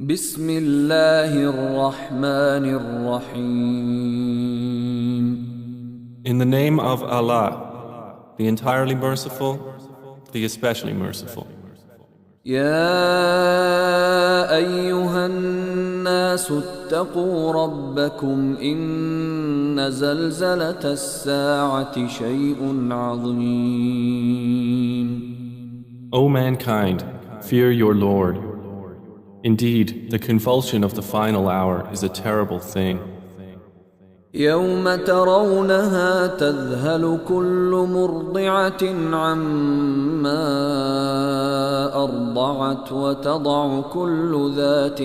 بسم الله الرحمن الرحيم. In the name of Allah, the entirely merciful, the especially merciful. يا أيها الناس اتقوا ربكم إن زلزلة الساعة شيء عظيم. O mankind, fear your Lord. Indeed, the convulsion of the final hour is a terrible thing. يوم ترونها تذهل كل مرضعة عما أرضعت وتضع كل ذات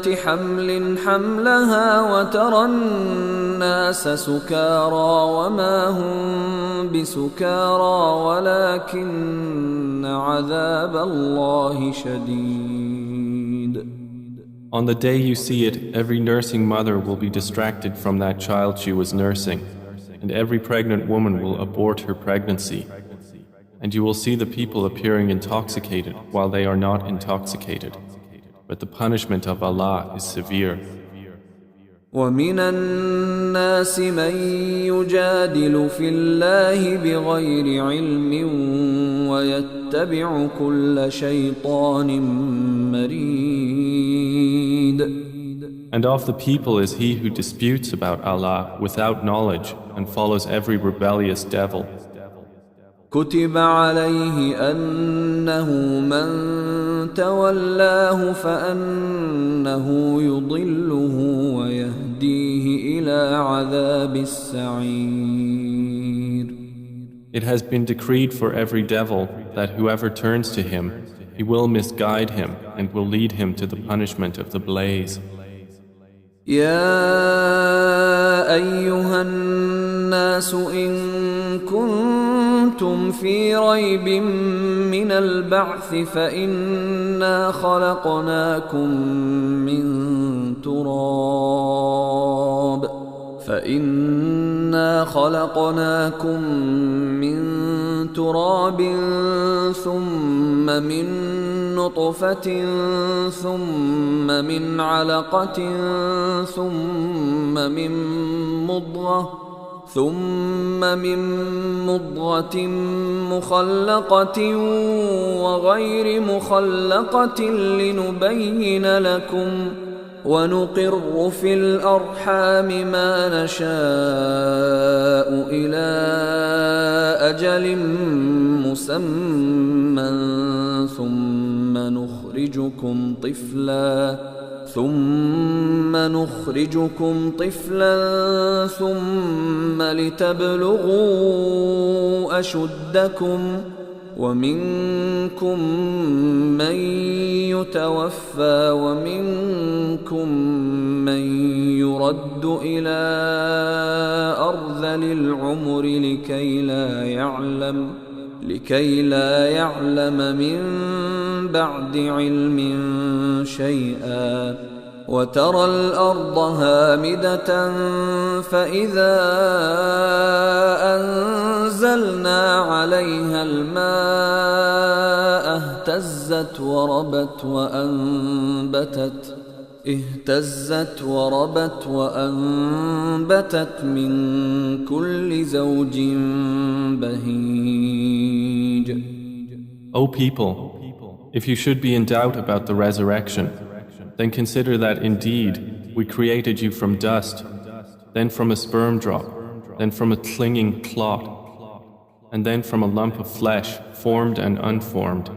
حمل حملها وترى الناس سكارى وما هم بسكارى ولكن عذاب الله شديد. On the day you see it, every nursing mother will be distracted from that child she was nursing, and every pregnant woman will abort her pregnancy. And you will see the people appearing intoxicated while they are not intoxicated. But the punishment of Allah is severe. ومن الناس من يجادل في الله بغير علم ويتبع كل شيطان مريد. And of the people is he who disputes about Allah without knowledge and follows every rebellious devil. كتب عليه أنه من تولاه فأنه يضله ويهديه إلى عذاب السعير. It has been decreed for every devil that whoever turns to him, he will misguide him and will lead him to the punishment of the blaze. يا أيها الناس إن كنتم في ريب من البعث فإنا خلقناكم من تراب ثم من نطفة ثم من علقة ثم من مضغة مخلقة وغير مخلقة لنبين لكم ونقر في الأرحام ما نشاء إلى أجل مسمى ثم نخرجكم طفلا ثم لتبلغوا أشدكم ومنكم من يتوفى ومنكم من يرد إلى أرذل العمر لكي لا يعلم من بعد علم شيئا وترى الأرض هامدة فإذا أنزلنا عليها الماء اهتزت وربت وأنبتت من كل زوج بهيج. O people, if you should be in doubt about the resurrection, then consider that indeed we created you from dust, then from a sperm drop, then from a clinging clot, and then from a lump of flesh, formed and unformed,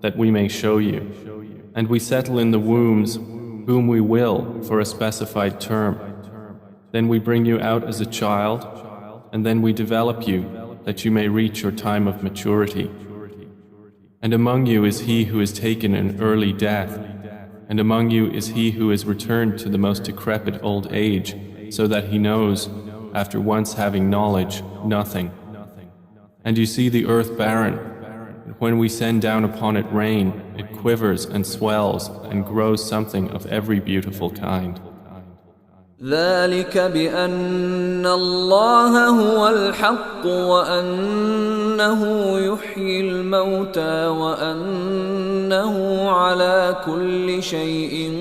that we may show you. And we settle in the wombs whom we will for a specified term. Then we bring you out as a child, and then we develop you that you may reach your time of maturity. And among you is he who is taken an early death, and among you is he who is returned to the most decrepit old age, so that he knows, after once having knowledge, nothing. And you see the earth barren, and when we send down upon it rain, it quivers and swells and grows something of every beautiful kind. ذلك بأن الله هو الحق وأن يحيي الموتى وأنه على كل شيء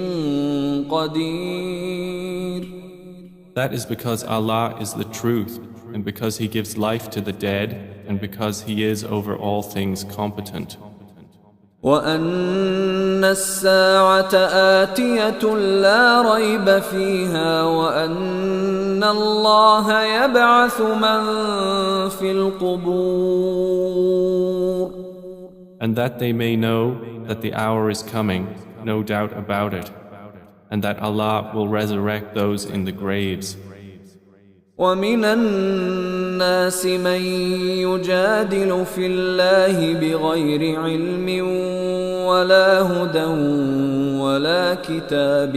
قدير. That is because Allah is the truth, and because He gives life to the dead, and because He is over all things competent. وأن الساعة آتية لا ريب فيها وأن الله يبعث من في القبور. And that they may know that the hour is coming, no doubt about it, and that Allah will resurrect those in the graves. ومن الناس من يجادل في الله بغير علم ولا هدى ولا كتاب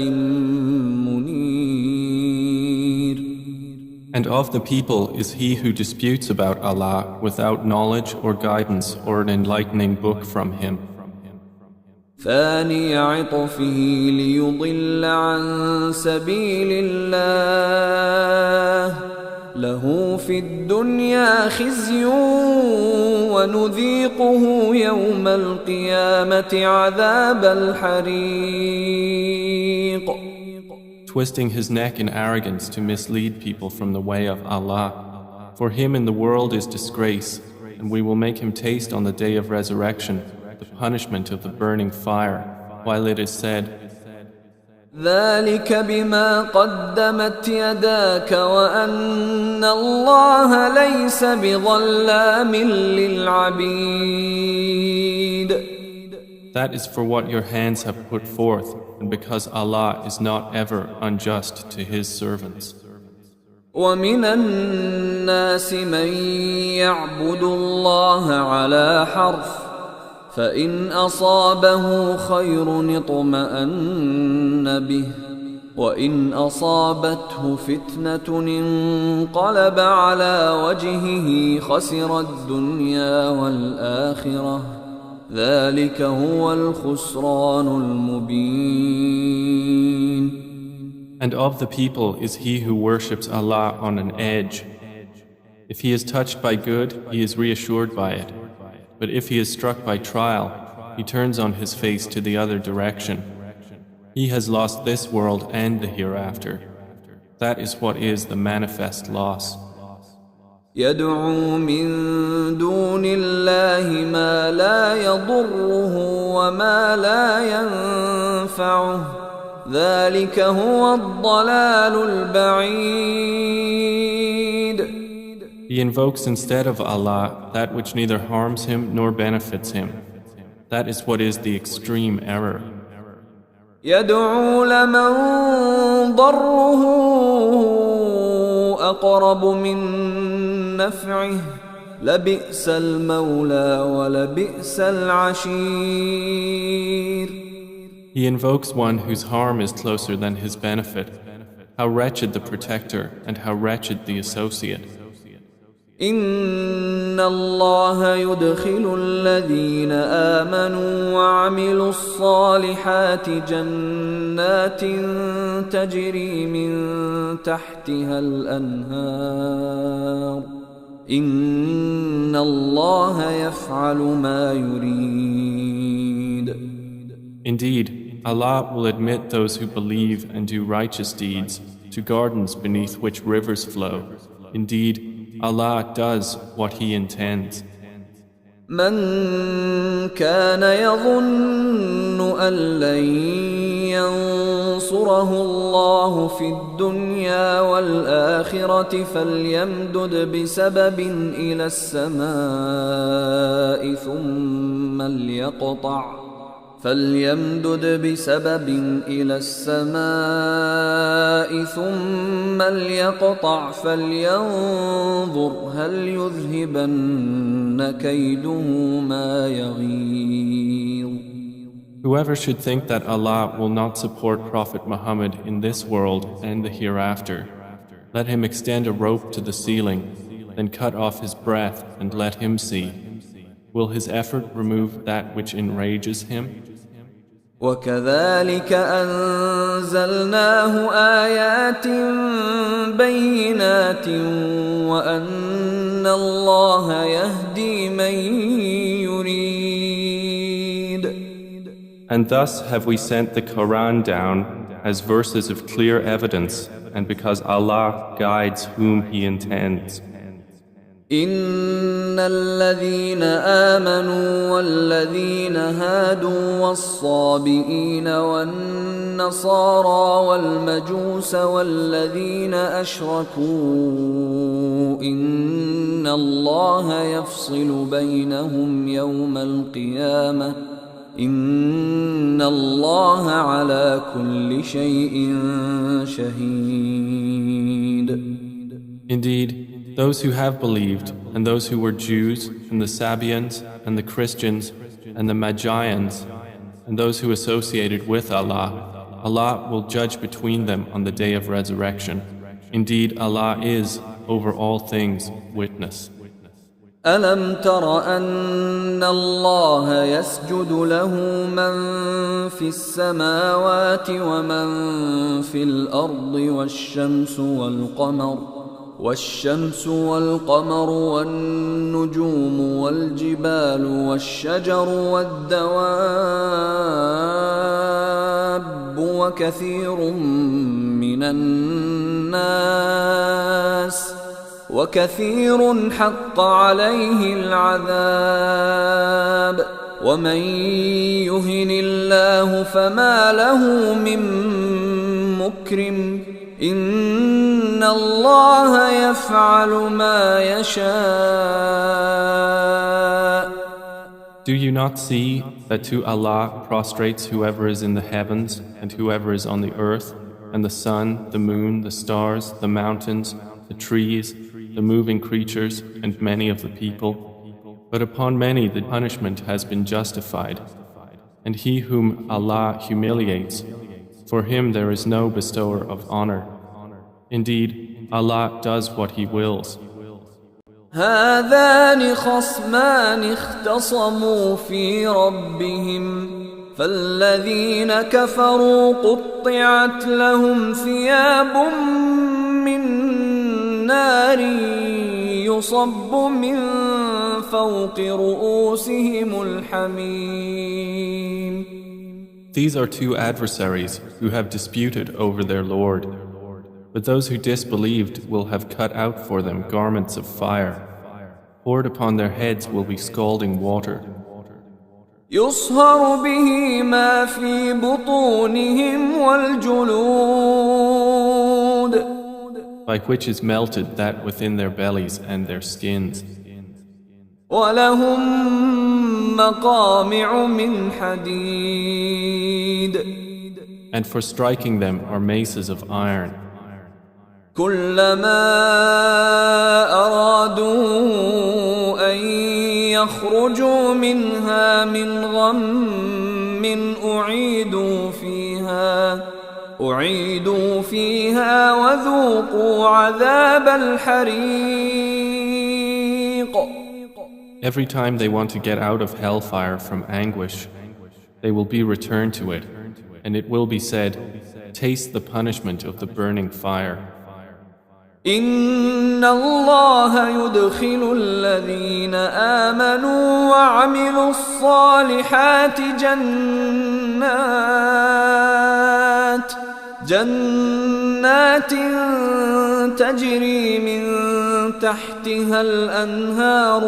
منير. And of the people is he who disputes about Allah without knowledge or guidance or an enlightening book from Him. ثاني عطفه ليضل عن سبيل الله له في الدنيا خزي ونذيقه يوم القيامة عذاب الحريق. Twisting his neck in arrogance to mislead people from the way of Allah. For him in the world is disgrace, and we will make him taste on the day of resurrection the punishment of the burning fire, while it is said, ذلك بما قدمت يداك وأن الله ليس بظلام للعبيد. That is for what your hands have put forth, and because Allah is not ever unjust to His servants. ومن الناس من يعبد الله على حرف فإن أصابه خير اطمأن به وإن أصابته فتنة انقلب على وجهه خسر الدنيا والآخرة ذلك هو الخسران المبين. And of the people is he who worships Allah on an edge. If he is touched by good, he is reassured by it. But if he is struck by trial, he turns on his face to the other direction. He has lost this world and the hereafter. That is what is the manifest loss. يدعو من دون الله ما لا يضره وما لا ينفعه ذلك هو الضلال البعيد. He invokes instead of Allah that which neither harms him nor benefits him. That is what is the extreme error. يدعو لمن ضره أقرب من نفعه لبئس المولى ولبئس العشير. He invokes one whose harm is closer than his benefit. How wretched the protector and how wretched the associate. إن الله يدخل الذين آمنوا وعملوا الصالحات جنات تجري من تحتها الأنهار إن الله يفعل ما يريد. Indeed, Allah will admit those who believe and do righteous deeds to gardens beneath which rivers flow. Indeed, Allah does what He intends. من كان يظن أن لن ينصره الله في الدنيا والآخرة فليمدد بسبب إلى السماء ثم ليقطع فلينظر هل يذهبن كيده ما يغيظ. Whoever should think that Allah will not support Prophet Muhammad in this world and the hereafter, let him extend a rope to the ceiling, then cut off his breath and let him see. Will his effort remove that which enrages him? وكذلك أنزلناه آيات بينات وأن الله يهدي من يريد. And thus have we sent the Quran down as verses of clear evidence, and because Allah guides whom He intends. إن الذين آمنوا والذين هادوا والصابئين والنصارى والمجوس والذين أشركوا إن الله يفصل بينهم يوم القيامة إن الله على كل شيء شهيد. Indeed, those who have believed, and those who were Jews, and the Sabians, and the Christians, and the Magians, and those who associated with Allah, Allah will judge between them on the day of resurrection. Indeed, Allah is, over all things, witness. ألم تر أن الله يسجد له من في السماوات ومن في الأرض والشمس والقمر والنجوم والجبال والشجر والدواب وكثير حق عليه العذاب ومن يهن الله فما له من مكرم إن الله يفعل ما يشاء. Do you not see that to Allah prostrates whoever is in the heavens and whoever is on the earth, and the sun, the moon, the stars, the mountains, the trees, the moving creatures, and many of the people? But upon many the punishment has been justified. And he whom Allah humiliates, for him there is no bestower of honor. Indeed, Allah does what He wills. هذان خصمان اختصموا في ربهم فالذين كفروا قطعت لهم ثياب من نار يصب من فوق رؤوسهم الحميم. These are two adversaries who have disputed over their Lord. But those who disbelieved will have cut out for them garments of fire. Poured upon their heads will be scalding water. يصهر به ما في بطونهم والجلود. By which is melted that within their bellies and their skins. ولهم مقامع من حديد. And for striking them are maces of iron. كلما أرادوا أن يخرجوا منها من غم أعيدوا فيها وذوقوا عذاب الحريق. Every time they want to get out of hellfire from anguish, they will be returned to it, and it will be said, taste the punishment of the burning fire. إن الله يدخل الذين آمنوا وعملوا الصالحات جنات تجري من تحتها الأنهار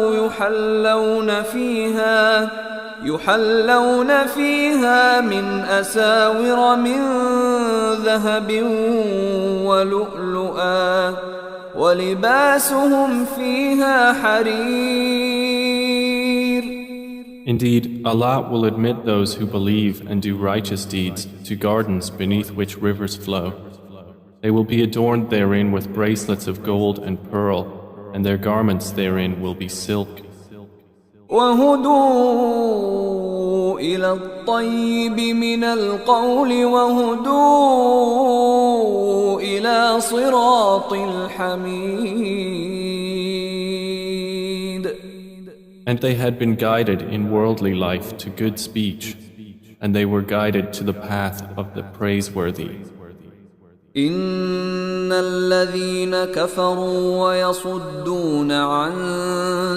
يحلون فيها من أساور من ذهب ولؤلؤا ولباسهم فيها حرير. Indeed, Allah will admit those who believe and do righteous deeds to gardens beneath which rivers flow. They will be adorned therein with bracelets of gold and pearl, and their garments therein will be silk. وهدوا إلى الطيب من القول وهدوا إلى صراط الحميد. And they had been guided in worldly life to good speech, and they were guided to the path of the praiseworthy. إن الذين كفروا ويصدون عن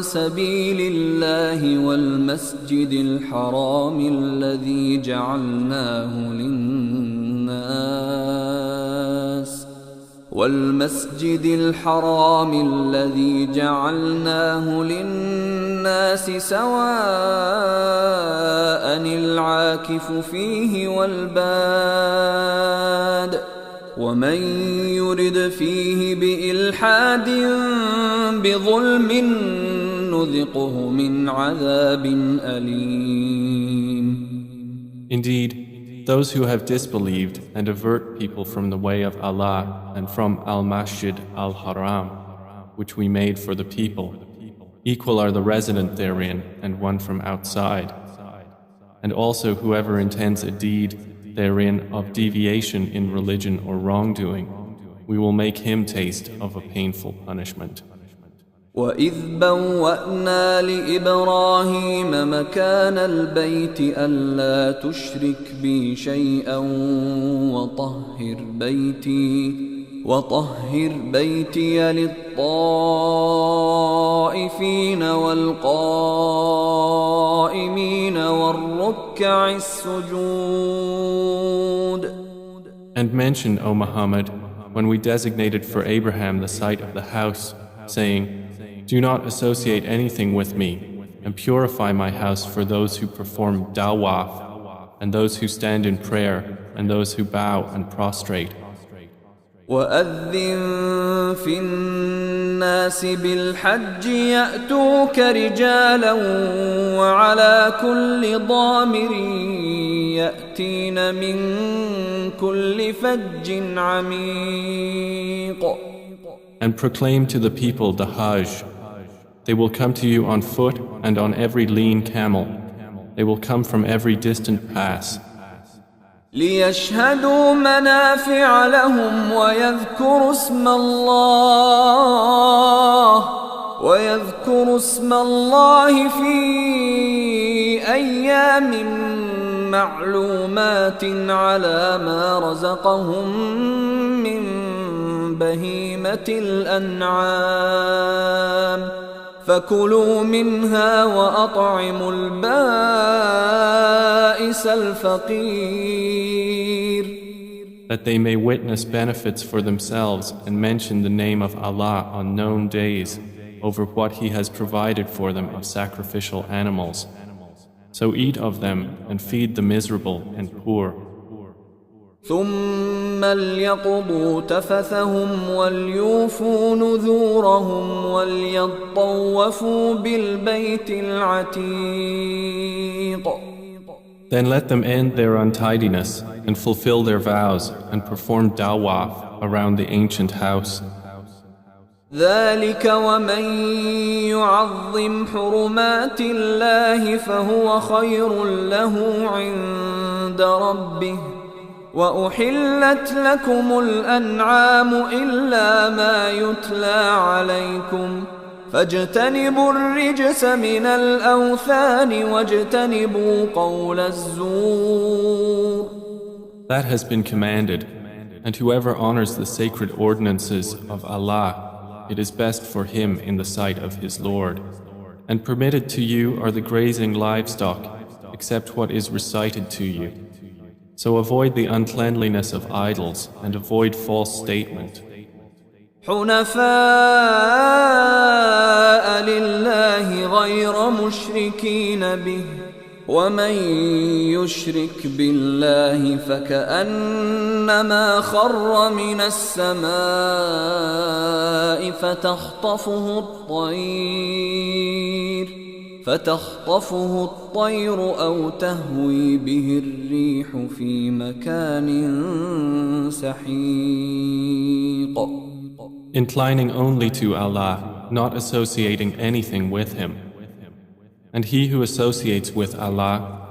سبيل الله والمسجد الحرام الذي جعلناه للناس سواء العاكف فيه والباد ومن يرد فيه بإلحاد بظلم نذقه من عذاب أليم. Indeed, those who have disbelieved and avert people from the way of Allah and from Al-Masjid Al-Haram, which we made for the people, equal are the resident therein and one from outside. And also whoever intends a deed therein of deviation in religion or wrongdoing, we will make him taste of a painful punishment. وَإِذْ بَوَّأْنَا لِإِبْرَاهِيمَ مَكَانَ الْبَيْتِ أَلَّا تُشْرِكْ بِي شَيْئًا وَطَهِّرْ بَيْتِيَ لِلطَّائِفِينَ وَالْقَائِمِينَ وَالرُّكَّعِ السُّجُودِ. And mention, O Muhammad, when we designated for Abraham the site of the house, saying, do not associate anything with me, and purify my house for those who perform dawaf, and those who stand in prayer, and those who bow and prostrate. وَأَذِّن فِي النَّاسِ بِالْحَجِّ يَأْتُوكَ رِجَالًا وَعَلَى كُلِّ ضَامِرٍ يَأْتِينَ مِنْ كُلِّ فَجٍّ عَمِيقٍ. And proclaim to the people the Hajj. They will come to you on foot and on every lean camel. They will come from every distant pass. لِيَشْهَدُوا مَنَافِعَ لَهُمْ وَيَذْكُرُوا اسْمَ الله في أيام معلومات على ما رزقهم من بهيمة الأنعام فكلوا منها وأطعموا البائس الفقير. That they may witness benefits for themselves and mention the name of Allah on known days over what He has provided for them of sacrificial animals. So eat of them and feed the miserable and poor. ثم ليقضوا تفثهم وليوفوا نذورهم وليطوفوا بالبيت العتيق. Then let them end their untidiness and fulfill their vows and perform dawaf around the ancient house. ذلك ومن يعظم حرمات الله فهو خير له عند ربه وأحلت لكم الأنعام إلا ما يتلى عليكم فاجتنبوا الرجس من الأوثان واجتنبوا قول الزور. That has been commanded, and whoever honors the sacred ordinances of Allah, it is best for him in the sight of his Lord. And permitted to you are the grazing livestock, except what is recited to you. So avoid the uncleanliness of idols and avoid false statement. حنفاء لله غير مشركين به ومن يشرك بالله فكأنما خر من السماء فتخطفه الطير أو تهوي به الريح في مكان سحيق. Inclining only to Allah, not associating anything with Him. And he who associates with Allah,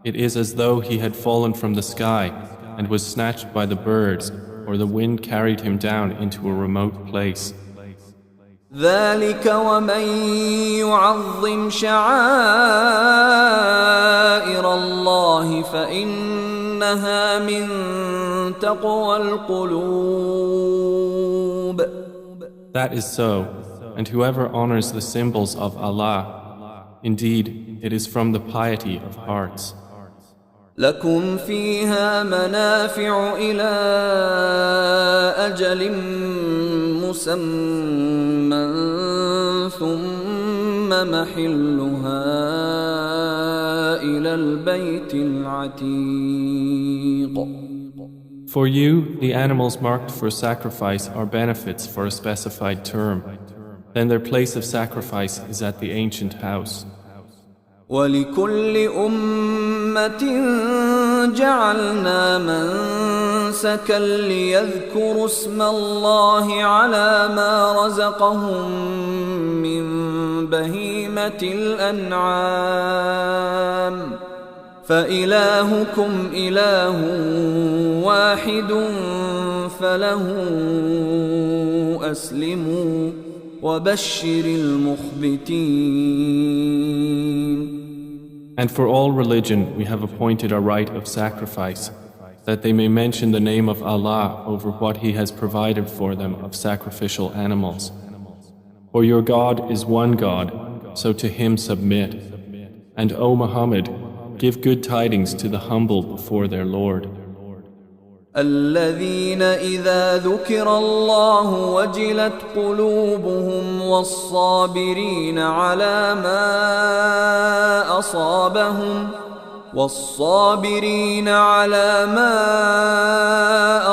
it is as though he had fallen from the sky and was snatched by the birds, or the wind carried him down into a remote place. ذلك ومن يعظم شعائر الله فإنها إنها من تقوى القلوب. That is so, and whoever honors the symbols of Allah, indeed, it is from the piety of hearts. لكم فيها منافع إلى أجل مسمى ثم محلها إلى البيت العتيق. For you, the animals marked for sacrifice are benefits for a specified term. Then their place of sacrifice is at the ancient house. ولكل أمة جعلنا منسكا ليذكروا اسم الله على ما رزقهم من بهيمة الأنعام فإلهكم إله واحد فله أسلموا وبشر المخبتين. And for all religion we have appointed a rite of sacrifice, that they may mention the name of Allah over what He has provided for them of sacrificial animals. For your God is one God, so to Him submit. And O Muhammad, give good tidings to the humble before their Lord. الذين إذا ذكر الله وجلت قلوبهم والصابرين على ما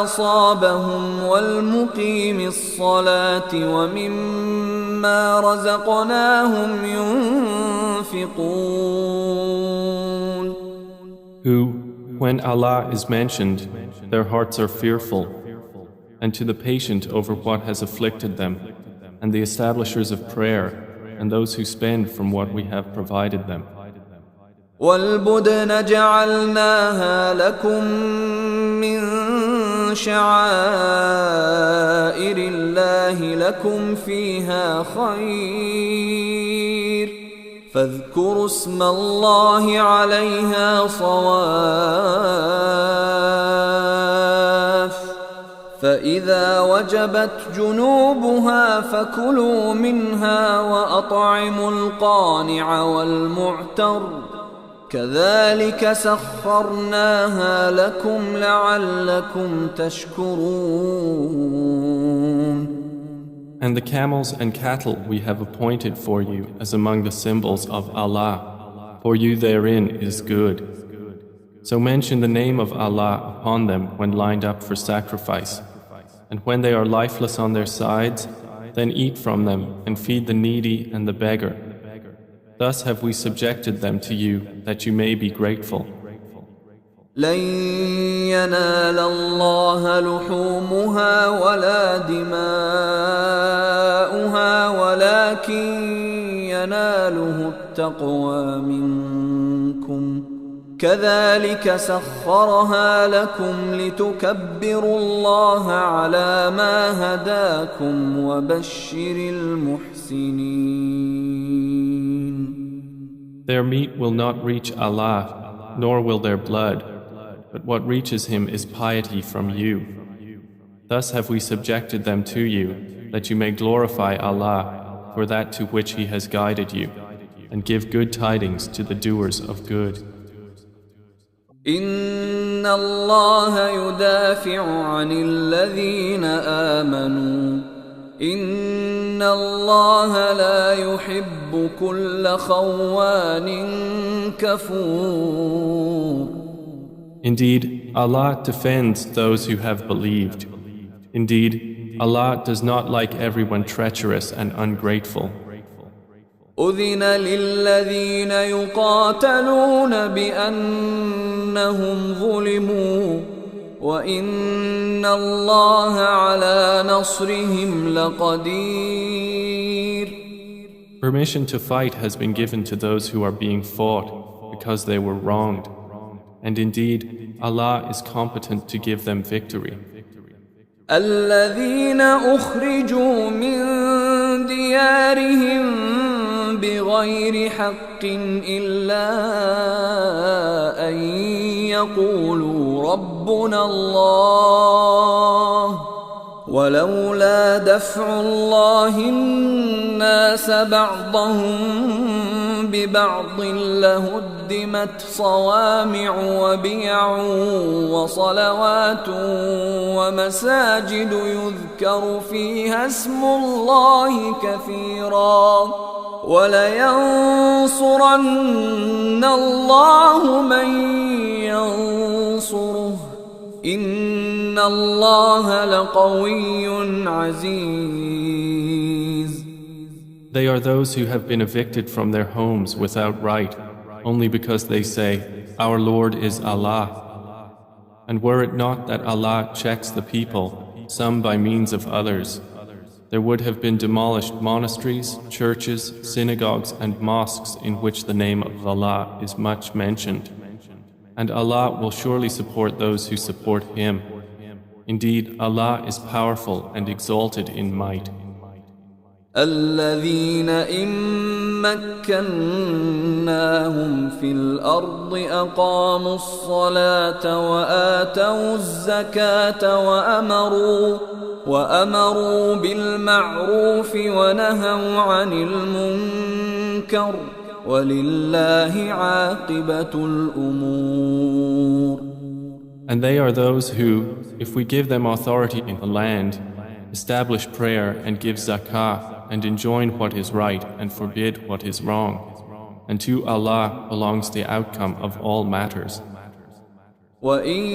أصابهم والمقيم الصلاة ومما رزقناهم ينفقون. Who, when Allah is mentioned, their hearts are fearful, and to the patient over what has afflicted them, and the establishers of prayer, and those who spend from what we have provided them. وَالْبُدْنَ جَعَلْنَاهَا لَكُم مِّن شَعَائِرِ اللَّهِ لَكُمْ فِيهَا خَيْرٌ فاذكروا اسم الله عليها صواف فإذا وجبت جنوبها فكلوا منها وأطعموا القانع والمعتر كذلك سخرناها لكم لعلكم تشكرون. And the camels and cattle we have appointed for you as among the symbols of Allah. For you therein is good. So mention the name of Allah upon them when lined up for sacrifice. And when they are lifeless on their sides, then eat from them and feed the needy and the beggar. Thus have we subjected them to you that you may be grateful. لن ينال الله لحومها ولا دماؤها ولكن يناله التقوى منكم كذلك سخرها لكم لتكبروا الله على ما هداكم وبشر المحسنين. Their meat will not reach Allah, nor will their blood. But what reaches Him is piety from you. Thus have we subjected them to you, that you may glorify Allah for that to which He has guided you, and give good tidings to the doers of good. إن الله يدافع عن الذين آمنوا إن الله لا يحب كل خوان كفور. Indeed, Allah defends those who have believed. Indeed, Allah does not like everyone treacherous and ungrateful. أذن للذين يقاتلون بأنهم ظلموا وإن الله على نصرهم لقدير. Permission to fight has been given to those who are being fought because they were wronged. And indeed, Allah is competent to give them victory. الذين أخرجوا من ديارهم بغير بغير حق إلا أن يقولوا ربنا الله ولولا دفع الله الناس بعضهم ببعض لهدمت صوامع وبيع وصلوات ومساجد يذكر فيها اسم الله كثيرا ولينصرن الله من ينصره إن الله لقوي عزيز. They are those who have been evicted from their homes without right, only because they say, Our Lord is Allah. And were it not that Allah checks the people, some by means of others, there would have been demolished monasteries, churches, synagogues and mosques in which the name of Allah is much mentioned. And Allah will surely support those who support Him. Indeed, Allah is powerful and exalted in might. الذين إن مكناهم في الأرض أقاموا الصلاة وآتوا الزكاة وأمروا بالمعروف ونهوا عن المنكر ولله عاقبة الأمور. And they are those who, if we give them authority in the land, establish prayer and give zakah and enjoin what is right and forbid what is wrong. And to Allah belongs the outcome of all matters. وَإِن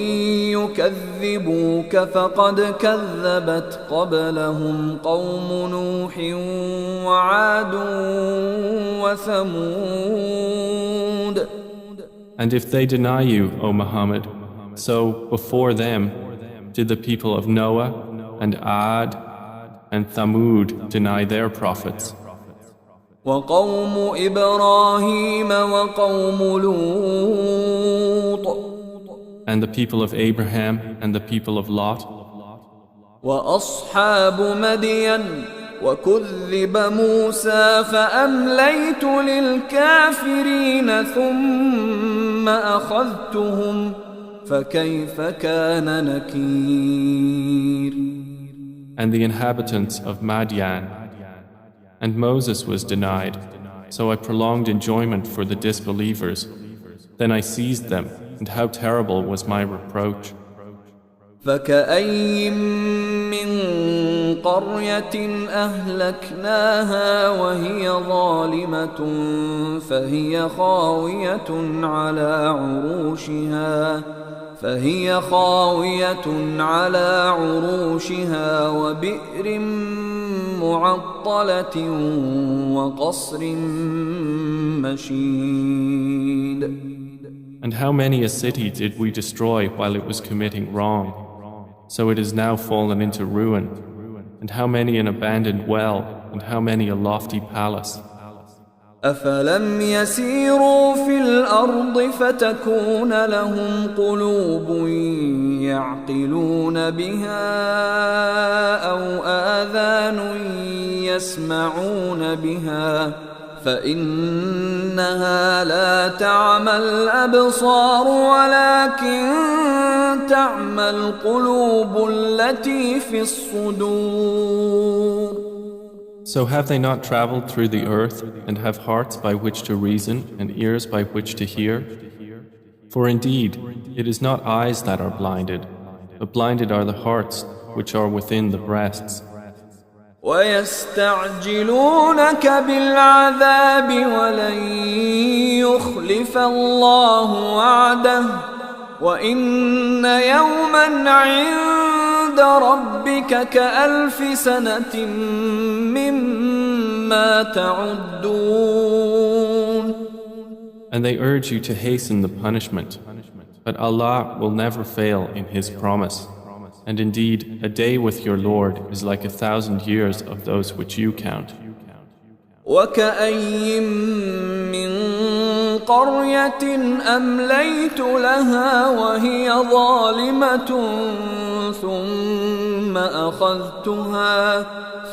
يُكَذِّبُوكَ فَقَدْ كَذَّبَتْ قَبْلَهُمْ قَوْمُ نُوحٍ وَعَادٌ وَثَمُودَ. And if they deny you, O Muhammad, so before them did the people of Noah and Ad and Thamud deny their prophets. وَقَوْمُ إِبْرَاهِيمَ وَقَوْمُ لُوطٍ. And the people of Abraham and the people of Lot. وَأَصْحَابُ مَدْيَنَ وَكُذِّبَ مُوسَى فَأَمْلَيْتُ لِلْكَافِرِينَ ثُمَّ أَخَذْتُهُمْ فَكَيْفَ كَانَ نَكِيرِ. And the inhabitants of Madian. And Moses was denied, so I prolonged enjoyment for the disbelievers. Then I seized them, and how terrible was my reproach. فَكَأَيٍّ مِّن قَرْيَةٍ أَهْلَكْنَاهَا وَهِيَ ظَالِمَةٌ فهي خاوية على عروشها وبئر معطلة وقصر مشيد. And how many a city did we destroy while it was committing wrong? So it is now fallen into ruin. And how many an abandoned well, and how many a lofty palace. أفلم يسيروا في الأرض فتكون لهم قلوب يعقلون بها أو آذان يسمعون بها فإنها لا تعمى الأبصار ولكن تعمى القلوب التي في الصدور. So have they not traveled through the earth and have hearts by which to reason and ears by which to hear? For indeed, it is not eyes that are blinded, but blinded are the hearts which are within the breasts. وَيَسْتَعْجِلُونَكَ بِالْعَذَابِ وَلَن يُخْلِفَ اللَّهُ وَعْدَهُ وَإِنَّ يَوْمًا عِندَ رَبِّكَ كَأَلْفِ سَنَةٍ مِّمَّا تَعُدُّونَ. And they urge you to hasten the punishment, but Allah will never fail in His promise. And indeed, a day with your Lord is like 1,000 years of those which you count. وَكَأَيٍّ مِّن قَرْيَةٍ أَمْلَيْتُ لَهَا وَهِيَ ظَالِمَةٌ ثُمَّ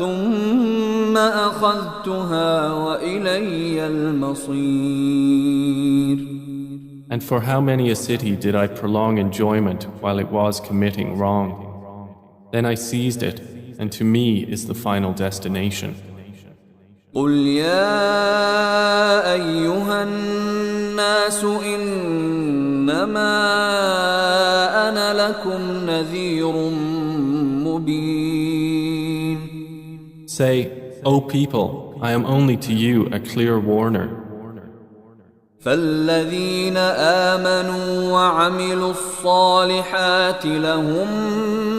ثم أخذتها وإلي المصير. And for how many a city did I prolong enjoyment while it was committing wrong? Then I seized it, and to me is the final destination. قل يا أيها الناس إنما أنا لكم نذير مبين. Say, O people, I am only to you a clear warner. فالذين آمنوا وعملوا الصالحات لهم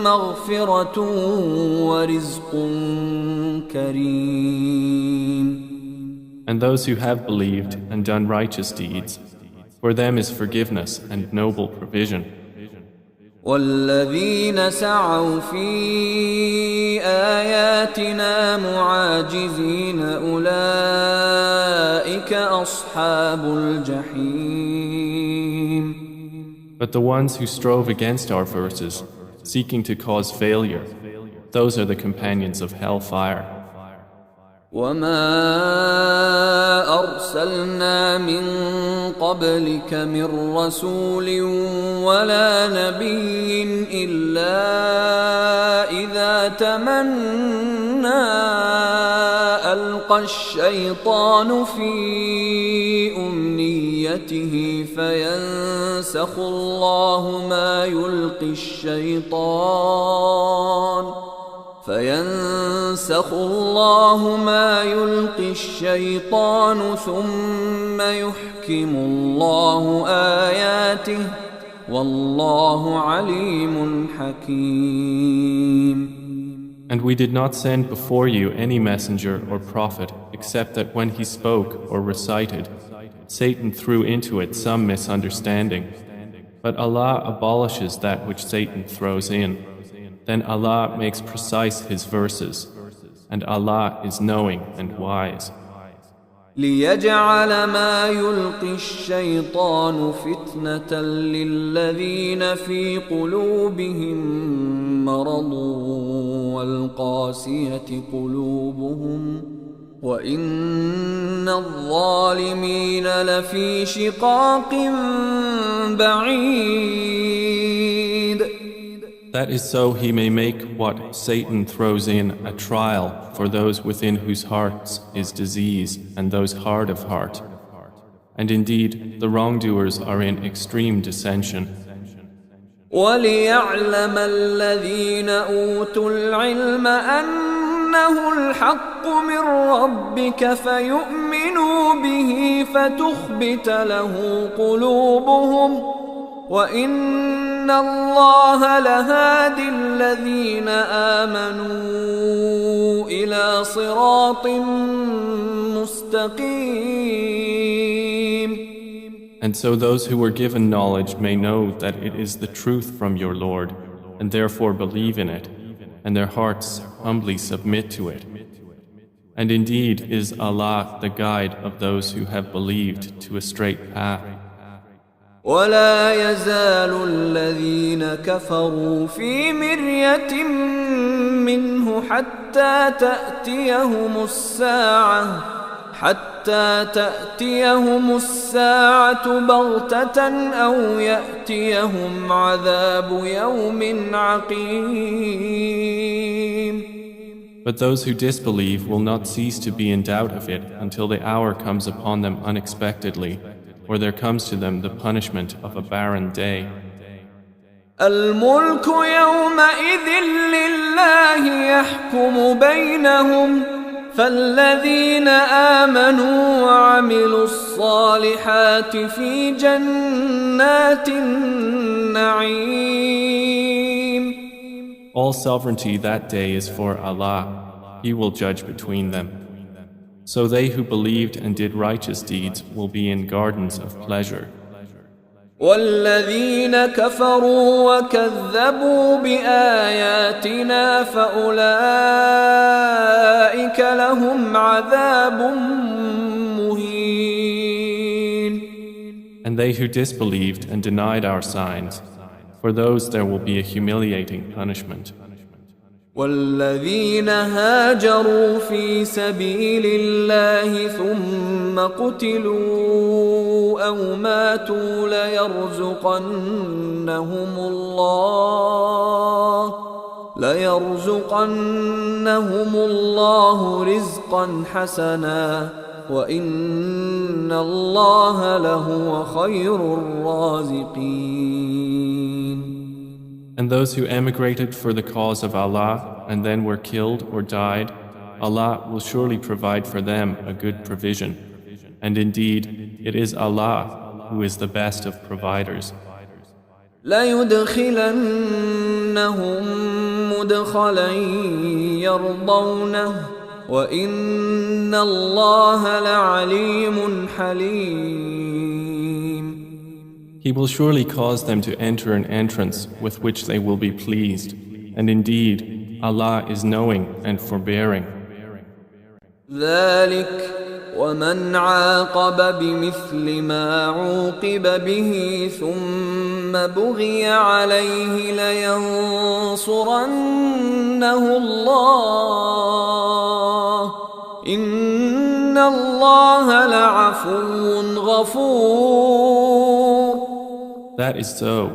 مغفرة ورزق كريم. And those who have believed and done righteous deeds, for them is forgiveness and noble provision. والذين سعوا في آياتنا معاجزين أولئك أصحاب الجحيم. But the ones who strove against our verses, seeking to cause failure, those are the companions of hellfire. وما أرسلنا من قبلك من رسول ولا نبي إلا إذا تمنى ألقى الشيطان في أمنيته فينسخ الله ما يلقي الشيطان ثم يحكم الله آياته والله عليم حكيم. And we did not send before you any messenger or prophet except that when he spoke or recited, Satan threw into it some misunderstanding. But Allah abolishes that which Satan throws in. Then Allah makes precise His verses, and Allah is knowing and wise. ليجعل ما يلقي الشيطان فتنة للذين في قلوبهم مرض والقاسية قلوبهم وإن الظالمين لفي شقاق بعيد. That is so he may make what Satan throws in a trial for those within whose hearts is disease and those hard of heart. And indeed, the wrongdoers are in extreme dissension. وَلِيَعْلَمَ الَّذِينَ أُوتُوا الْعِلْمَ أَنَّهُ الْحَقُّ مِنْ رَبِّكَ فَيُؤْمِنُوا بِهِ فَتُخْبِتَ لَهُ قُلُوبُهُمْ وَإِنَّ اللَّهَ لَهَادِي الَّذِينَ آمَنُوا إِلَى صِرَاطٍ مُسْتَقِيمٍ. And so those who were given knowledge may know that it is the truth from your Lord, and therefore believe in it, and their hearts humbly submit to it. And indeed is Allah the guide of those who have believed to a straight path. ولا يزال الذين كفروا في مرية منه حتى تأتيهم الساعة بغتة أو يأتيهم عذاب يوم عقيم. But those who disbelieve will not cease to be in doubt of it until the hour comes upon them unexpectedly, or there comes to them the punishment of a barren day. الملك يومئذ لله يحكم بينهم فالذين آمنوا وعملوا الصالحات في جنات النعيم. All sovereignty that day is for Allah. He will judge between them. So they who believed and did righteous deeds will be in gardens of pleasure. والذين كفروا وكذبوا بآياتنا فأولئك لهم عذاب مهين. And they who disbelieved and denied our signs, for those there will be a humiliating punishment. والذين هاجروا في سبيل الله ثم قتلوا أو ماتوا ليرزقنهم الله رزقا حسنا وإن الله لهو خير الرازقين. And those who emigrated for the cause of Allah and then were killed or died, Allah will surely provide for them a good provision. And indeed, it is Allah who is the best of providers. لَيُدْخِلَنَّهُمْ مُدْخَلًا يَرْضَوْنَهُ وَإِنَّ اللَّهَ لَعَلِيمٌ حَلِيمٌ. He will surely cause them to enter an entrance with which they will be pleased. And indeed, Allah is knowing and forbearing. ذلك ومن عاقب بمثل ما عوقب به ثم بغي عليه لينصرنه الله إن الله لعفو غفور. That is so.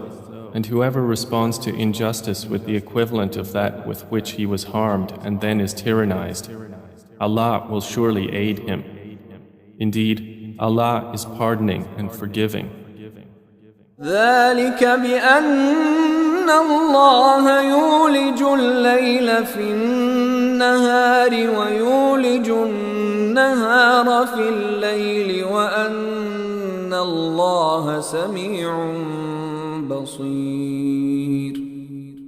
And whoever responds to injustice with the equivalent of that with which he was harmed and then is tyrannized, Allah will surely aid him. Indeed, Allah is pardoning and forgiving. ذلك بأن الله يولج الليل في النهار ويولج النهار في الليل وأن الله سميع بصير.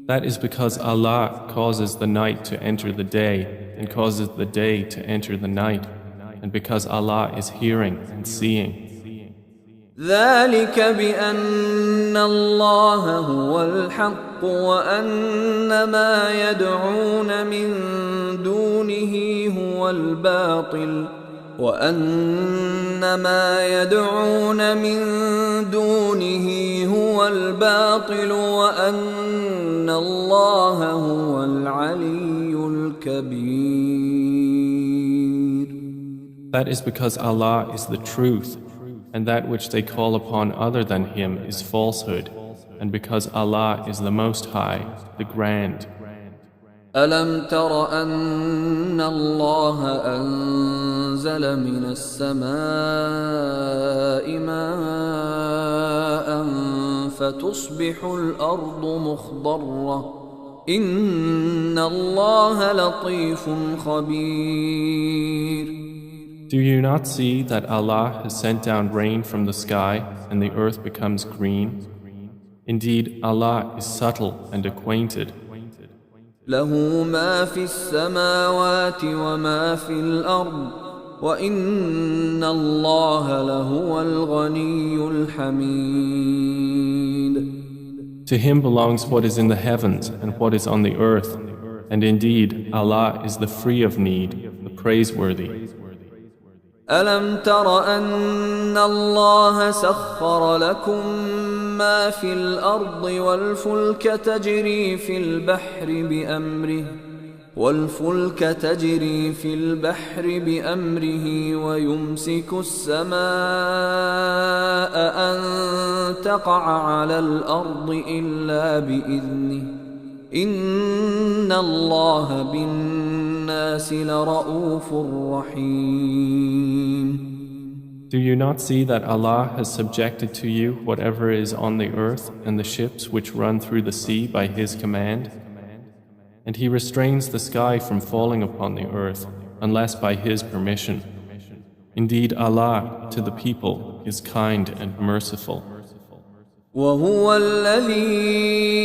That is because Allah causes the night to enter the day and causes the day to enter the night, and because Allah is hearing and seeing. ذلك بأن الله هو الحق وأن ما يدعون من دونه هو الباطل وأن ما يدعون من دونه هو الباطل وأن الله هو العلي الكبير. That is because Allah is the truth, and that which they call upon other than Him is falsehood, and because Allah is the Most High, the Grand. ألم تر أن الله أنزل من السماء ماء فتصبح الأرض مخضرة إن الله لطيف خبير. Do you not see that Allah has sent down rain from the sky and the earth becomes green? Indeed, Allah is subtle and acquainted. له ما في السماوات وما في الأرض وإن الله لهو الغني الحميد. To Him belongs what is in the heavens and what is on the earth, and indeed, Allah is the free of need, the praiseworthy. ألم تر أن الله سخر لكم ما في الأرض والفلك تجري في البحر بأمره ويمسك السماء أن تقع على الأرض إلا بإذنه إن الله بالناس لرؤوف رحيم. Do you not see that Allah has subjected to you whatever is on the earth and the ships which run through the sea by His command? And He restrains the sky from falling upon the earth unless by His permission. Indeed, Allah to the people is kind and merciful. وهو الذي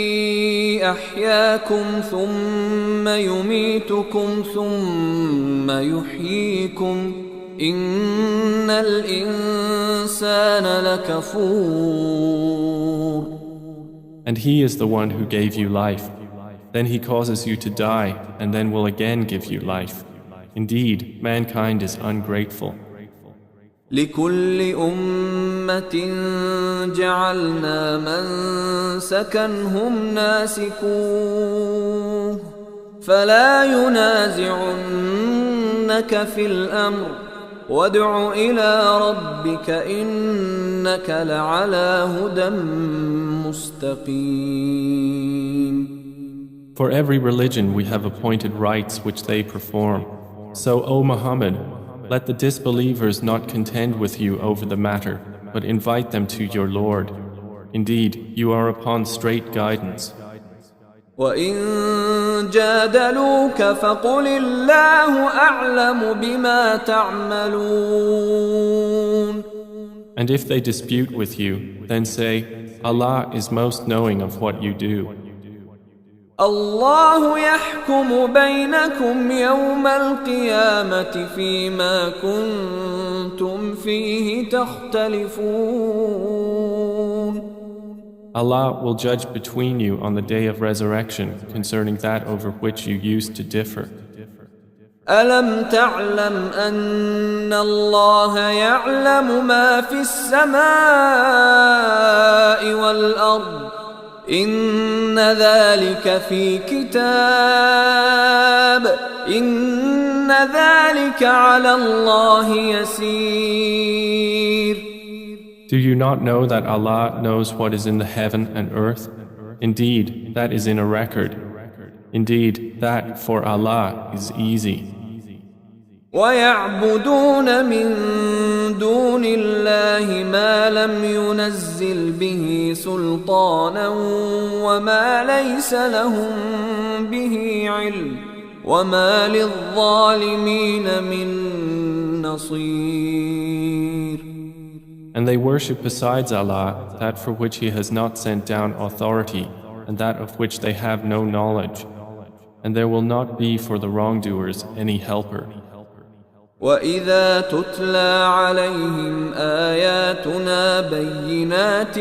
أحياكم ثم يميتكم ثم يحييكم إن الإنسان لكفور. And He is the one who gave you life. Then He causes you to die and then will again give you life. Indeed, mankind is ungrateful. لكل أمة جعلنا منسكا هم ناسكوه فلا ينازعنك في الأمر وادع إلى ربك إنك لعلى هدى مستقيم. For every religion we have appointed rites which they perform. So, O Muhammad, let the disbelievers not contend with you over the matter, but invite them to your Lord. Indeed, you are upon straight guidance. وَإِن جَادَلُوكَ فَقُلِ اللَّهُ أَعْلَمُ بِمَا تَعْمَلُونَ. And if they dispute with you, then say, Allah is most knowing of what you do. الله يحكم بينكم يوم القيامة فيما كنتم فيه تختلفون. Allah will judge between you on the day of resurrection concerning that over which you used to differ. ألم تعلم أن الله يعلم ما في السماء والأرض إن ذلك في كتاب إن ذلك على الله يسير. Do you not know that Allah knows what is in the heaven and earth? Indeed, that is in a record. Indeed, that for Allah is easy. وَيَعْبُدُونَ مِن دُونِ اللَّهِ مَا لَمْ يُنَزِّلْ بِهِ سُلْطَانًا وَمَا لَيْسَ لَهُم بِهِ عِلْمٌ وَمَا لِلظَّالِمِينَ مِن نَّصِيرٍ. And they worship besides Allah that for which He has not sent down authority and that of which they have no knowledge. And there will not be for the wrongdoers any helper. وَإِذَا تُتْلَى عَلَيْهِمْ آيَاتُنَا بَيِّنَاتٍ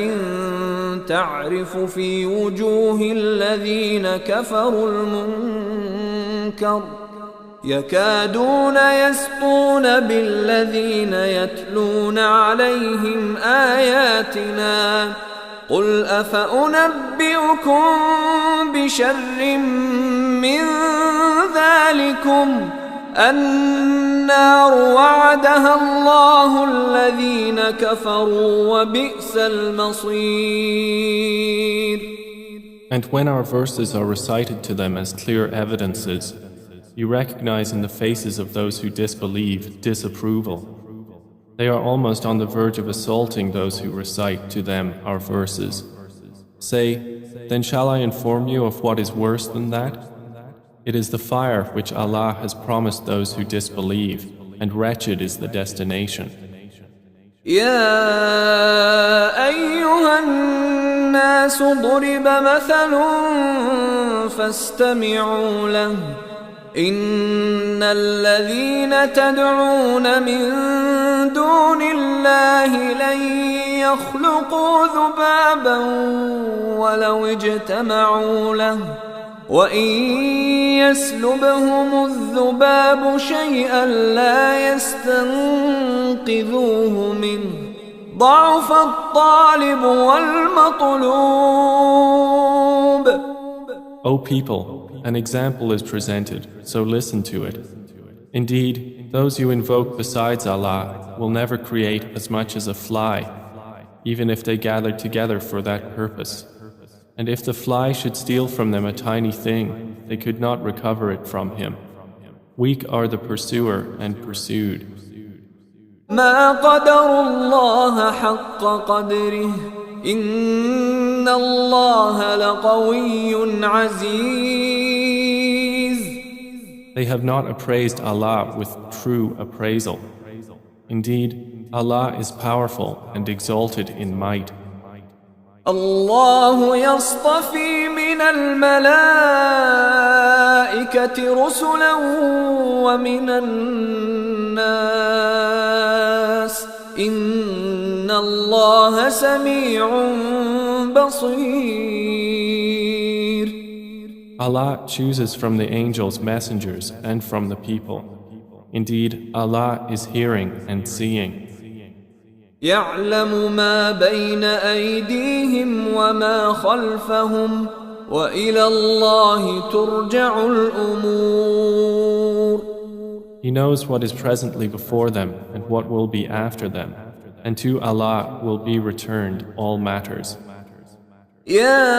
تَعْرِفُ فِي وُجُوهِ الَّذِينَ كَفَرُوا الْمُنكَرَ يَكَادُونَ يَسْطُونَ بِالَّذِينَ يَتْلُونَ عَلَيْهِمْ آيَاتِنَا قُلْ أَفَأُنَبِّئُكُم بِشَرٍّ مِّن ذَلِكُمْ النار وعدها الله الذين كفروا وبئس المصير. And when our verses are recited to them as clear evidences, you recognize in the faces of those who disbelieve disapproval. They are almost on the verge of assaulting those who recite to them our verses. Say, then shall I inform you of what is worse than that? It is the fire which Allah has promised those who disbelieve, and wretched is the destination. يا أيها الناس ضرب مثل فاستمعوا له إن الذين تدعون من دون الله لن يخلقوا ذبابا ولو اجتمعوا له وإن يسلبهم الذباب شيئا لا يستنقذوه منه ضعف الطالب والمطلوب. O people, an example is presented, so listen to it. Indeed, those you invoke besides Allah will never create as much as a fly, even if they gathered together for that purpose. And if the fly should steal from them a tiny thing, they could not recover it from him. Weak are the pursuer and pursued. ما قدر الله حق قدره إن الله لقوي عزيز. They have not appraised Allah with true appraisal. Indeed, Allah is powerful and exalted in might. الله يصطفي من الملائكة رسلا ومن الناس إن الله سميع بصير. Allah chooses from the angels messengers and from the people. Indeed, Allah is hearing and seeing. يعلم ما بين أيديهم وما خلفهم وإلى الله ترجع الأمور. He knows what is presently before them and what will be after them, and to Allah will be returned all matters. يا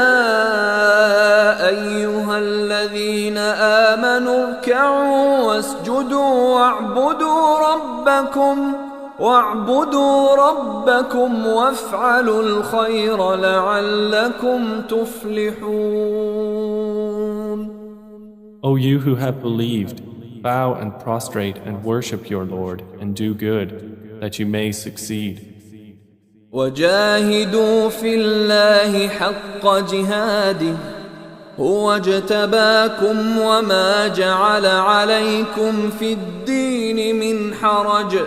أيها الذين آمنوا اركعوا واسجدوا واعبدوا ربكم وافعلوا الخير لعلكم تفلحون. O you who have believed, bow and prostrate and worship your Lord and do good, that you may succeed. وجاهدوا في الله حق جهاده هو اجتباكم وما جعل عليكم في الدين من حرج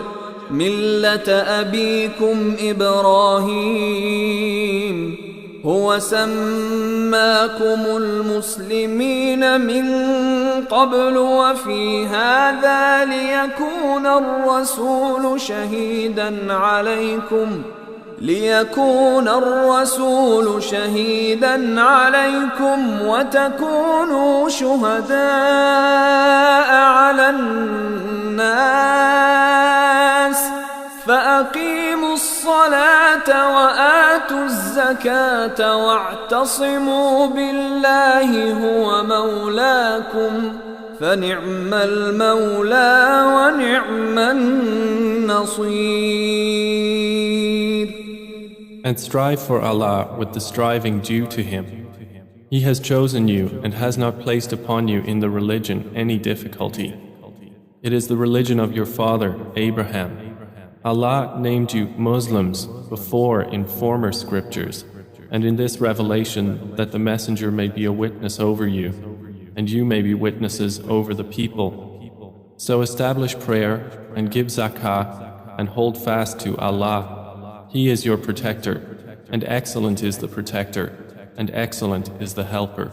ملة أبيكم إبراهيم هو سماكم المسلمين من قبل وفي هذا ليكون الرسول شهيدا عليكم وتكونوا شهداء على الناس فأقيموا الصلاة وآتوا الزكاة واعتصموا بالله هو مولاكم فنعم المولى ونعم النصير. And strive for Allah with the striving due to Him. He has chosen you and has not placed upon you in the religion any difficulty. It is the religion of your father, Abraham. Allah named you Muslims before in former scriptures, and in this revelation that the Messenger may be a witness over you, and you may be witnesses over the people. So establish prayer and give zakah and hold fast to Allah. He is your protector, and excellent is the protector, and excellent is the helper.